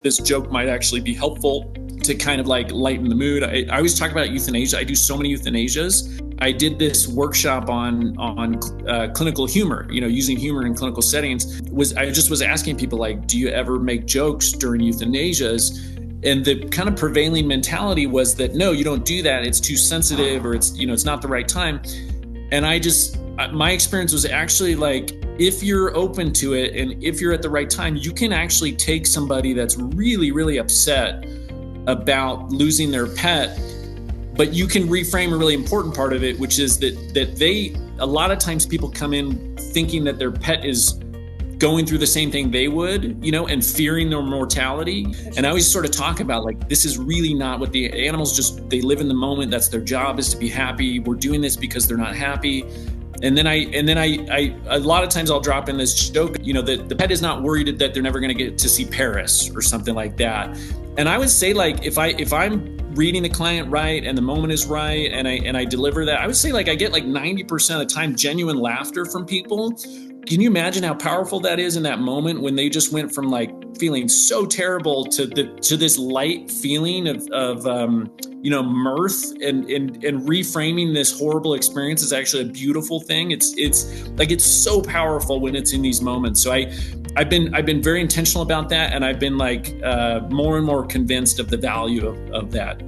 this joke might actually be helpful to kind of like lighten the mood. I always talk about euthanasia. I do so many euthanasias. I did this workshop on clinical humor, using humor in clinical settings. I just was asking people, like, do you ever make jokes during euthanasias? And the kind of prevailing mentality was that, no, you don't do that. It's too sensitive, or it's not the right time. And my experience was actually like, if you're open to it and if you're at the right time, you can actually take somebody that's really, really upset about losing their pet, but you can reframe a really important part of it, which is that a lot of times people come in thinking that their pet is going through the same thing they would, and fearing their mortality. And I always sort of talk about, like, this is really not what the animals they live in the moment. That's their job, is to be happy. We're doing this because they're not happy. And then I a lot of times I'll drop in this joke, that the pet is not worried that they're never going to get to see Paris or something like that. And I would say, like, if I'm reading the client right and the moment is right and I deliver that, I would say, like, I get like 90% of the time genuine laughter from people. Can you imagine how powerful that is in that moment, when they just went from like feeling so terrible to this light feeling of mirth and reframing this horrible experience is actually a beautiful thing. It's so powerful when it's in these moments. So I've been very intentional about that, and I've been like more and more convinced of the value of that.